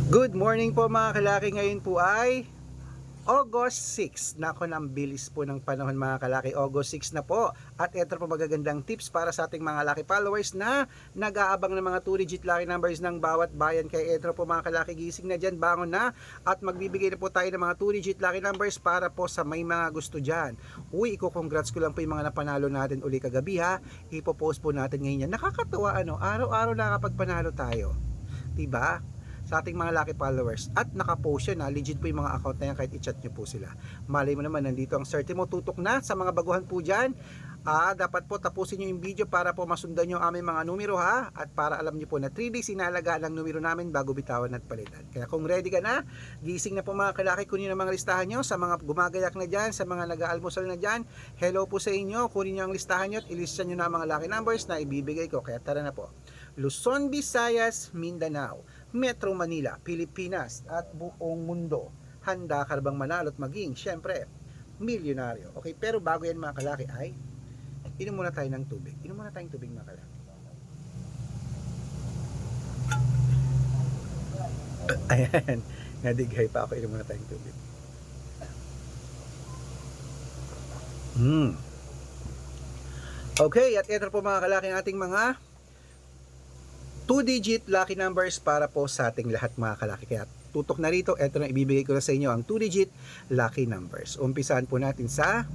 Good morning po mga kalaki. Ngayon po ay August 6. Nako, nang bilis po ng panahon mga kalaki. August 6 na po. At ito po magagandang tips para sa ating mga lucky followers na nag-aabang ng mga 2-digit lucky numbers ng bawat bayan. Kaya ito po mga kalaki, gising na dyan, bangon na. At magbibigay na po tayo ng mga 2-digit lucky numbers para po sa may mga gusto dyan. Uy, congrats ko lang po yung mga napanalo natin uli kagabi ha. Ipopost po natin ngayon yan. Nakakatawa araw-araw nakakapagpanalo tayo. Diba? Sa ating mga lucky followers, at nakapost yan legit po yung mga account na yan, kahit i-chat nyo po sila. Malay mo naman, nandito ang swerte mo, tutok na sa mga baguhan po dyan. Dapat po tapusin nyo yung video para po masundan nyo aming mga numero ha, at para alam nyo po na 3 days inalagaan ang numero namin bago bitawan at palitan. Kaya kung ready ka na, gising na po mga kalaki, kunin ang mga listahan nyo. Sa mga gumagayak na dyan, sa mga nag-aalmusal na dyan, hello po sa inyo, kunin nyo ang listahan nyo at ilista nyo na ang mga lucky numbers na ibibigay ko. Kaya tara na po. Luzon, Visayas, Mindanao, Metro Manila, Pilipinas at buong mundo. Handa ka bang manalo at maging, syempre, milyonaryo? Okay, pero bago yan mga kalaki ay inom muna tayo ng tubig. Inom muna tayong tubig mga kalaki. Ayan, nadighay pa ako. Inom muna tayong tubig. Okay, at ito po mga kalaki ating mga 2-digit lucky numbers para po sa ating lahat mga kalaki. Kaya tutok na rito, eto na ibibigay ko na sa inyo ang 2-digit lucky numbers. Umpisahan po natin sa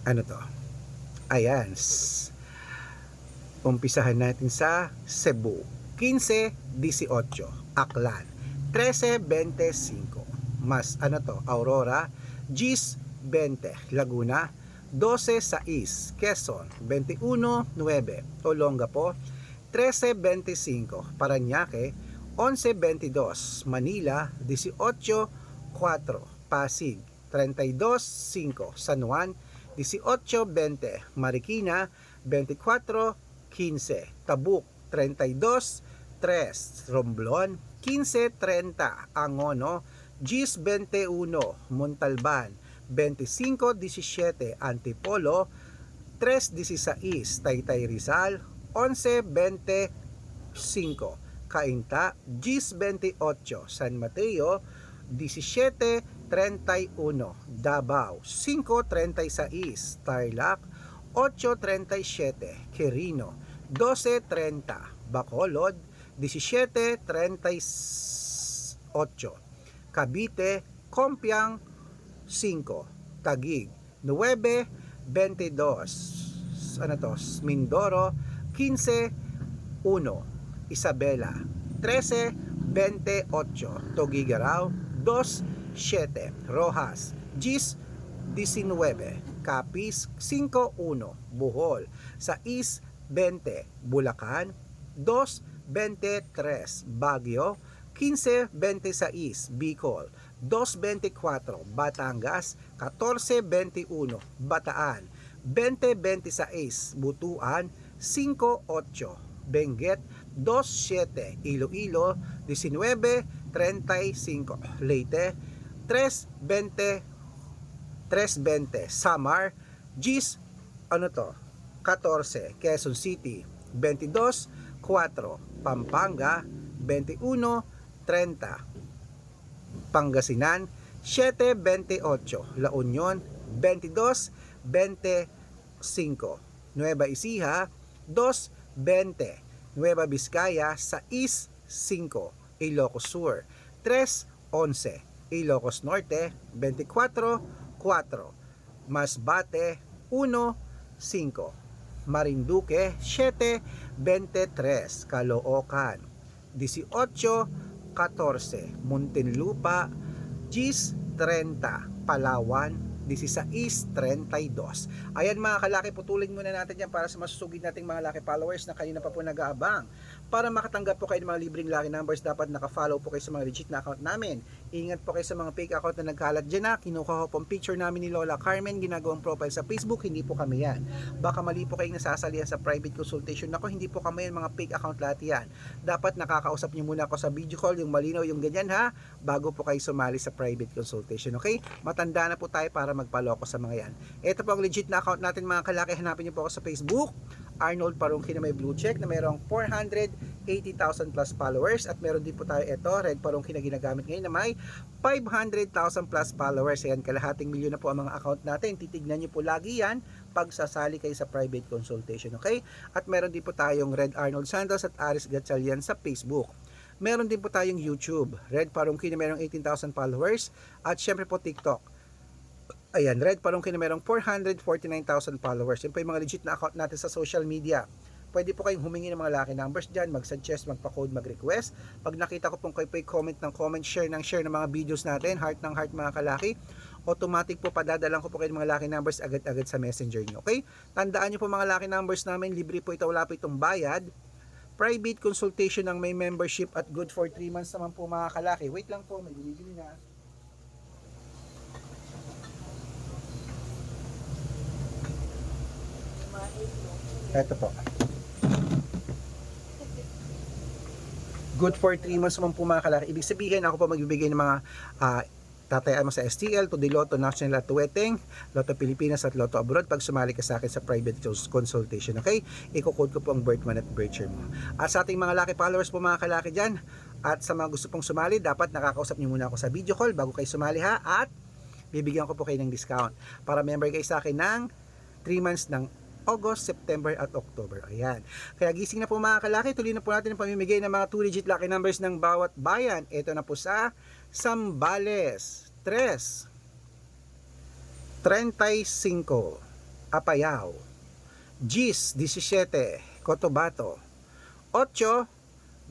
ano to? Ayan. Umpisahan natin sa Cebu. 15-18. Aklan. 13-25. Mas ano to? Aurora. 10-20. Laguna. 12-6, Quezon, 21-9, Olongapo, 13-25, Parañaque, 11-22, Manila, 18-4, Pasig, 32-5, San Juan, 18-20, Marikina, 24-15, Tabuk, 32-3, Romblon, 15-30, Angono, 10-21, Montalban, 25-17 Antipolo, 3-16 Taytay Rizal, 11-25 Cainta, 10-28 San Mateo, 17-31 Davao, 5-36 Tarlac, 8-37 Quirino, 12-30 Bacolod, 17-38 Cavite, Compiang, 5 Taguig, 9-22 Mindoro, 15-1 Isabela, 13-28 Tuguegarao, 2-7 Rojas, 10-19 Capiz, 5-1 Bohol, 6-20 Bulacan, 2-23 Baguio, 15-26 Bicol, 2-24 Batangas, 14-21 Bataan, 20-26 Butuan, 5-8 Benguet, 2-7 Iloilo, 19-35 Leyte, 3-20 Samar, 14 Quezon City, 22-4 Pampanga, 21-30 Pangasinan, 7-28 La Union, 22-25 Nueva Ecija, 2-20 Nueva Vizcaya, 6-5 Ilocos Sur, 3-11 Ilocos Norte, 24-4 Masbate, 1-5 Marinduque, 7-23 Caloocan, 18-14 Muntinlupa, 10-30 Palawan, 16-32. Ayan mga kalaki, putulin muna natin yan para sa masusugid nating mga lucky followers na kanina pa po nag-aabang. Para makatanggap po kayo ng mga libreng lucky numbers, dapat naka-follow po kayo sa mga legit na account namin. Ingat po kayo sa mga fake account na nagkalat dyan na. Kinuha ko pong picture namin ni Lola Carmen, ginagawang profile sa Facebook, hindi po kami yan. Baka mali po kayong nasasalihan sa private consultation. Ako, hindi po kami yan, mga fake account lahat yan. Dapat nakakausap nyo muna ako sa video call, yung malinaw, yung ganyan ha, bago po kayo sumali sa private consultation. Okay? Matanda na po tayo para magpaloko sa mga yan. Ito po ang legit na account natin mga kalaki. Hanapin nyo po ako sa Facebook, Arnold Parungki na may blue check na mayroong 400 80,000 plus followers. At meron din po tayo ito, Red Parungki na ginagamit ngayon na may 500,000 plus followers. Ayan, kalahating milyon na po ang mga account natin. Titignan nyo po lagi yan pag sasali kayo sa private consultation, okay? At meron din po tayong Red Arnold Santos at Aris Gatchalian sa Facebook. Meron din po tayong YouTube, Red Parungki na merong 18,000 followers. At syempre po TikTok. Ayan, Red Parungki na merong 449,000 followers. Yun po yung mga legit na account natin sa social media. Pwede po kayong humingi ng mga lucky numbers dyan, mag-suggest, magpa-code, mag-request. Pag nakita ko pong kayo po comment ng comment, share ng mga videos natin, heart ng heart mga kalaki, automatic po padadalang ko po kayo ng mga lucky numbers agad-agad sa messenger nyo, okay? Tandaan nyo po mga lucky numbers namin, libre po ito, wala po itong bayad. Private consultation ng may membership at good for 3 months naman po mga kalaki. Wait lang po, may binibili na. Ito po. Good for 3 months naman po mga kalaki. Ibig sabihin ako po magbibigay ng mga tatayaan mo sa STL, to the Lotto National at Tuweteng, Lotto Pilipinas at Lotto Abroad pag sumali ka sa akin sa private consultation, okay? Iko-code ko po ang birth month at birth year mo. At sa ating mga lucky followers po mga kalaki dyan, at sa mga gusto pong sumali, dapat nakakausap niyo muna ako sa video call bago kayo sumali ha, at bibigyan ko po kayo ng discount para member kayo sa akin ng 3 months ng August, September at October. Ayan. Kaya gising na po mga kalaki, tuloy na po natin ang pamimigay ng mga 2-digit lucky numbers ng bawat bayan. Ito na po sa Zambales, 3, 35, Apayao, Gis, 17, Cotabato, 8,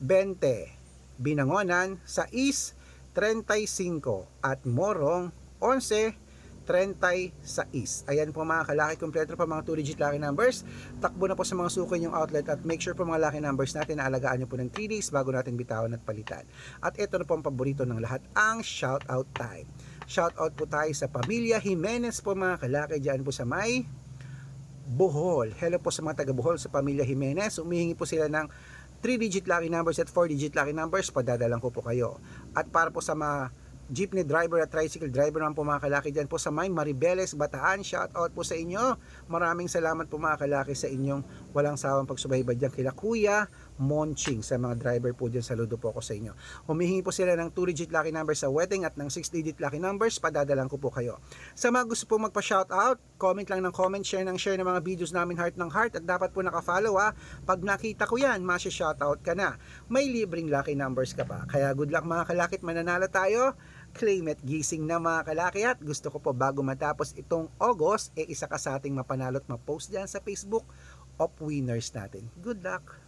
20, Binangonan, 6, 35, at Morong, 11, 36. Ayan po mga kalaki, kompleto pa mga 2-digit lucky numbers. Takbo na po sa mga suki yung outlet at make sure po mga lucky numbers natin na alagaan nyo po ng 3 days bago natin bitawan at palitan. At ito na po ang paborito ng lahat, ang shoutout time. Shoutout po tayo sa pamilya Jimenez po mga kalaki dyan po sa may Bohol. Hello po sa mga taga Bohol, sa pamilya Jimenez. Umihingi po sila ng 3-digit lucky numbers at 4-digit lucky numbers. Padadalang ko po kayo. At para po sa mga jeepney driver at tricycle driver naman po mga kalaki dyan po sa may Maribeles, Bataan, shout out po sa inyo. Maraming salamat po mga kalaki sa inyong walang sawang pagsubaybay dyan kila Kuya Monching, sa mga driver po dyan, saludo po ako sa inyo. Humihingi po sila ng 2-digit lucky numbers sa wedding at ng 6-digit lucky numbers, padadalang ko po kayo. Sa mga gusto po magpa-shout out, comment lang ng comment, share ng mga videos namin heart ng heart, at dapat po nakafollow ha. Pag nakita ko yan, masya-shout out ka na. May libreng lucky numbers ka pa. Kaya good luck mga kalakit, mananalo tayo. Claim it, gising na mga kalaki, at gusto ko po bago matapos itong August, isa ka sa ating mapanalo at ma-post dyan sa Facebook of winners natin. Good luck!